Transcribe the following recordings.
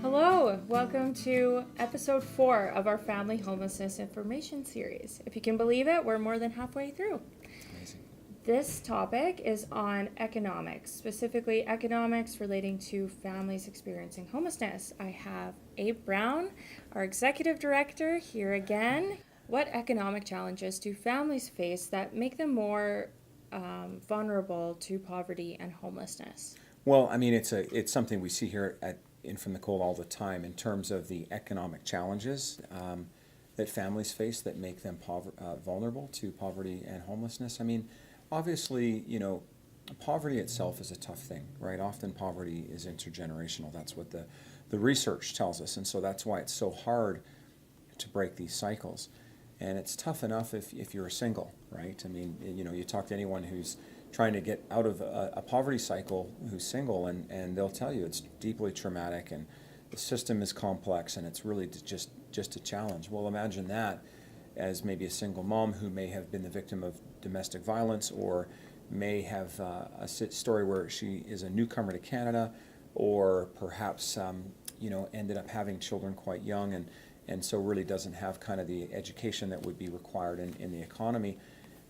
Hello, welcome to episode 4 of our Family Homelessness Information Series. If you can believe it, we're more than halfway through. It's amazing. This topic is on economics, specifically economics relating to families experiencing homelessness. I have Abe Brown, our executive director, here again. What economic challenges do families face that make them more vulnerable to poverty and homelessness? Well, I mean, it's something we see here at In From the Cold all the time in terms of the economic challenges that families face that make them vulnerable to poverty and homelessness. I mean, obviously, poverty itself is a tough thing, right? Often poverty is intergenerational. That's what the research tells us, and so that's why it's so hard to break these cycles. And it's tough enough if you're single, right? I mean, you talk to anyone who's trying to get out of a poverty cycle who's single, and they'll tell you it's deeply traumatic and the system is complex and it's really just a challenge. Well, imagine that as maybe a single mom who may have been the victim of domestic violence, or may have a story where she is a newcomer to Canada, or perhaps ended up having children quite young, and so really doesn't have kind of the education that would be required in the economy.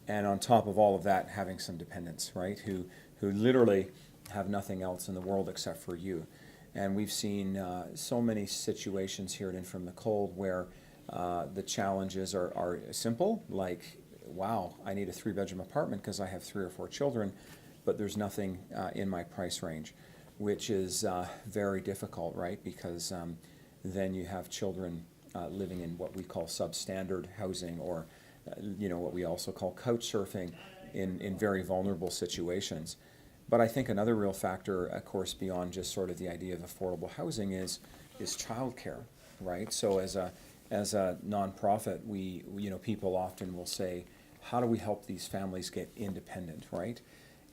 And on top of all of that, having some dependents, right, who literally have nothing else in the world except for you. And we've seen so many situations here at In From the Cold where the challenges are simple, like, wow, I need a 3-bedroom apartment because I have 3 or 4 children, but there's nothing in my price range, which is very difficult, right, because then you have children living in what we call substandard housing, or what we also call couch surfing in very vulnerable situations. But I think another real factor, of course, beyond just sort of the idea of affordable housing is childcare, right? So as a nonprofit, we people often will say, how do we help these families get independent, right?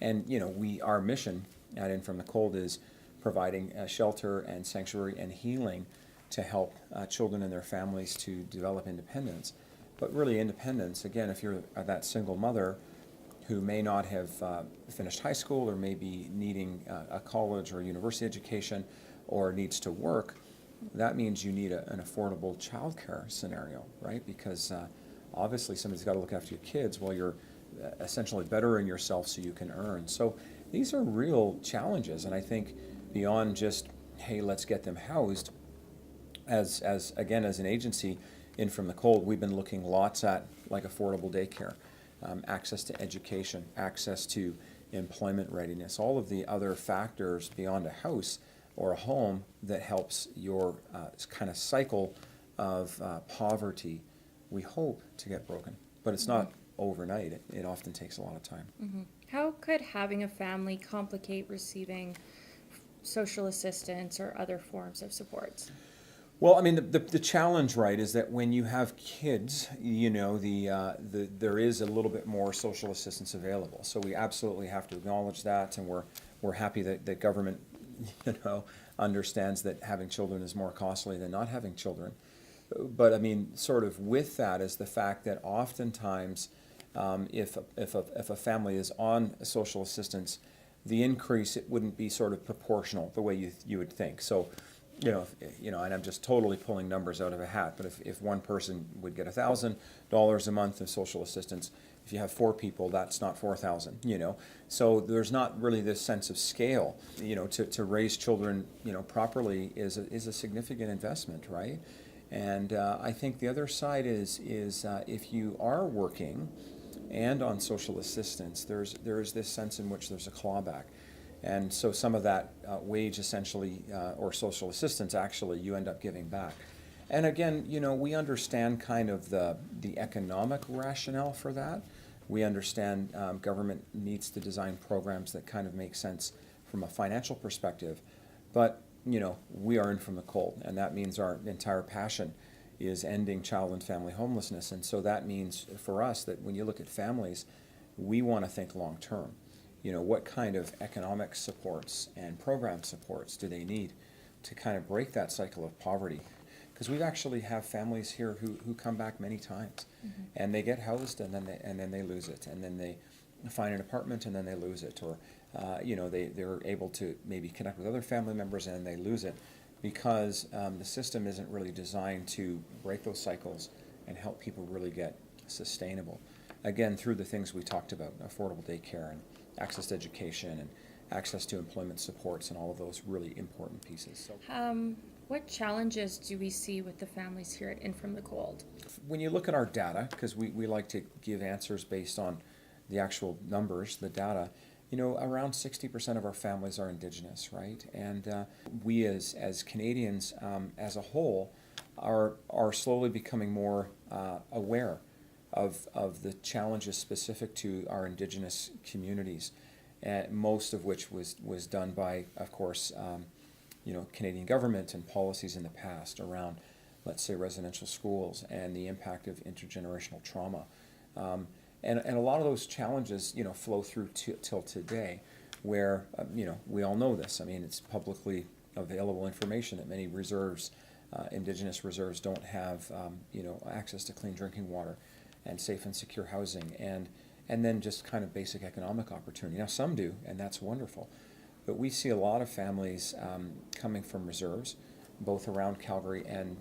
And our mission at In From the Cold is providing shelter and sanctuary and healing to help children and their families to develop independence. But really independence, again, if you're that single mother who may not have finished high school, or maybe needing a college or university education, or needs to work, that means you need an affordable childcare scenario, right? Because obviously somebody's got to look after your kids while you're essentially bettering yourself so you can earn. So these are real challenges, and I think beyond just, hey, let's get them housed, as an agency, In From the Cold, we've been looking lots at like affordable daycare, access to education, access to employment readiness, all of the other factors beyond a house or a home that helps your kind of cycle of poverty, we hope to get broken. But it's not overnight. It often takes a lot of time. Mm-hmm. How could having a family complicate receiving social assistance or other forms of supports? Well, I mean, the challenge, right, is that when you have kids, there is a little bit more social assistance available. So we absolutely have to acknowledge that, and we're happy that the government, understands that having children is more costly than not having children. But I mean, sort of with that is the fact that oftentimes, if a family is on social assistance, the increase, it wouldn't be sort of proportional the way you would think. So. And I'm just totally pulling numbers out of a hat, but if one person would get $1,000 a month of social assistance, if you have 4 people, that's not 4,000. So there's not really this sense of scale. To raise children, properly is a significant investment, right? And I think the other side is if you are working and on social assistance, there is this sense in which there's a clawback. And so some of that wage essentially, or social assistance, actually, you end up giving back. And again, we understand kind of the economic rationale for that. We understand government needs to design programs that kind of make sense from a financial perspective. But, we are In From the Cold, and that means our entire passion is ending child and family homelessness. And so that means for us that when you look at families, we want to think long term. What kind of economic supports and program supports do they need to kind of break that cycle of poverty? Because we actually have families here who come back many times, and they get housed, and then they lose it, and then they find an apartment, and then they lose it, or they're able to maybe connect with other family members, and they lose it. because the system isn't really designed to break those cycles and help people really get sustainable. Again, through the things we talked about, affordable daycare and access to education and access to employment supports and all of those really important pieces. So, What challenges do we see with the families here at In From the Cold? when you look at our data, because we like to give answers based on the actual numbers, the data, around 60% of our families are Indigenous, right? And we as Canadians as a whole are slowly becoming more aware of the challenges specific to our Indigenous communities, and most of which was done by, of course, Canadian government and policies in the past around, let's say, residential schools and the impact of intergenerational trauma. And a lot of those challenges, flow through till today, where, we all know this. I mean, it's publicly available information that many reserves, Indigenous reserves, don't have, access to clean drinking water and safe and secure housing, and then just kind of basic economic opportunity. Now, some do, and that's wonderful. But we see a lot of families coming from reserves, both around Calgary and,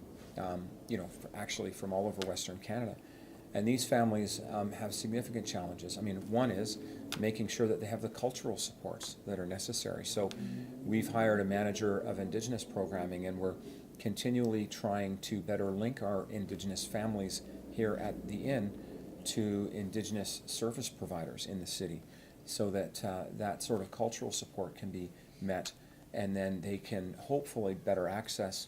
actually from all over Western Canada. And these families have significant challenges. I mean, one is making sure that they have the cultural supports that are necessary. So we've hired a manager of Indigenous programming, and we're continually trying to better link our Indigenous families here at the Inn to Indigenous service providers in the city, so that that sort of cultural support can be met, and then they can hopefully better access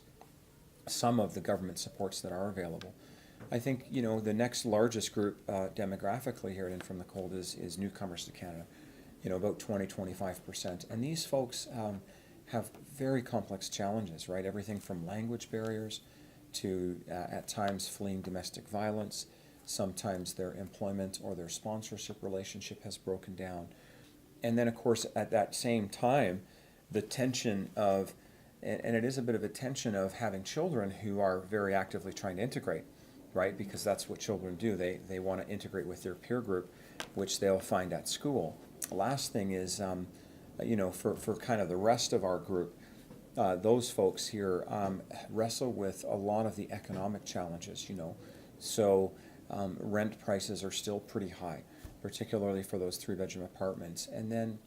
some of the government supports that are available. I think, the next largest group demographically here at In From the Cold is newcomers to Canada, about 20-25%. And these folks have very complex challenges, right? Everything from language barriers to, at times, fleeing domestic violence. Sometimes their employment or their sponsorship relationship has broken down. And then, of course, at that same time, the tension of, and it is a bit of a tension of having children who are very actively trying to integrate, right? Because that's what children do. They want to integrate with their peer group, which they'll find at school. The last thing is, for kind of the rest of our group, those folks here wrestle with a lot of the economic challenges, So rent prices are still pretty high, particularly for those 3-bedroom apartments. And then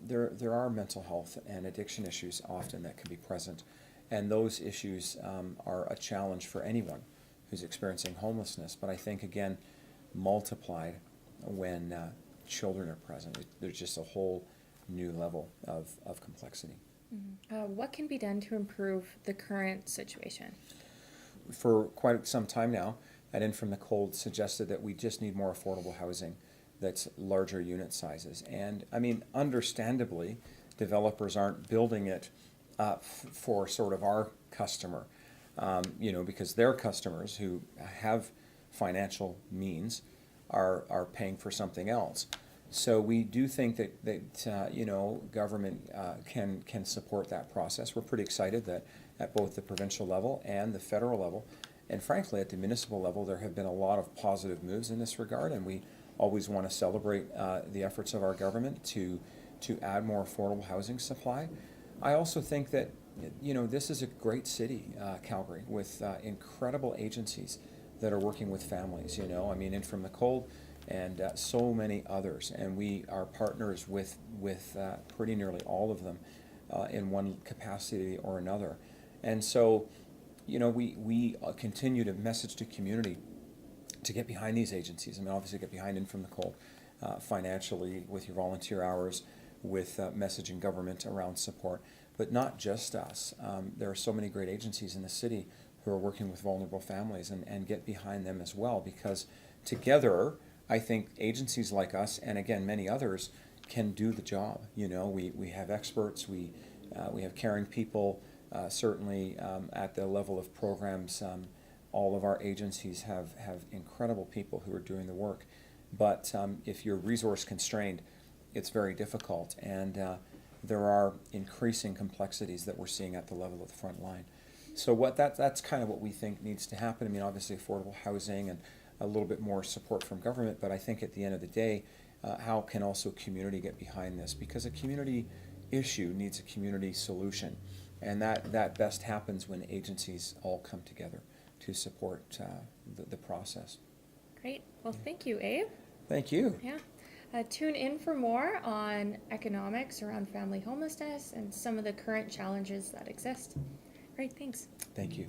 there are mental health and addiction issues often that can be present. And those issues are a challenge for anyone who's experiencing homelessness. But I think, again, multiplied when children are present. There's just a whole new level of complexity. Mm-hmm. What can be done to improve the current situation? For quite some time now, at In From the Cold suggested that we just need more affordable housing that's larger unit sizes. And I mean, understandably, developers aren't building it for sort of our customer, because their customers who have financial means are paying for something else. So we do think that government can support that process. We're pretty excited that at both the provincial level and the federal level, and frankly at the municipal level, there have been a lot of positive moves in this regard, and we always want to celebrate the efforts of our government to add more affordable housing supply. I also think that this is a great city, Calgary, with incredible agencies that are working with families. I mean, In From the Cold, and so many others, and we are partners with pretty nearly all of them in one capacity or another. And so, we continue to message to community to get behind these agencies. I mean, obviously get behind In From the Cold financially with your volunteer hours, with messaging government around support, but not just us. There are so many great agencies in the city who are working with vulnerable families, and get behind them as well, because together, I think agencies like us, and again, many others, can do the job. We have experts, we have caring people, certainly at the level of programs. All of our agencies have incredible people who are doing the work. But if you're resource constrained, it's very difficult. And there are increasing complexities that we're seeing at the level of the front line. So that's kind of what we think needs to happen. I mean, obviously affordable housing and a little bit more support from government, but I think at the end of the day, how can also community get behind this? Because a community issue needs a community solution. And that best happens when agencies all come together to support the process. Great. Well, thank you, Abe. Thank you. Yeah. Tune in for more on economics around family homelessness and some of the current challenges that exist. Great, thanks. Thank you.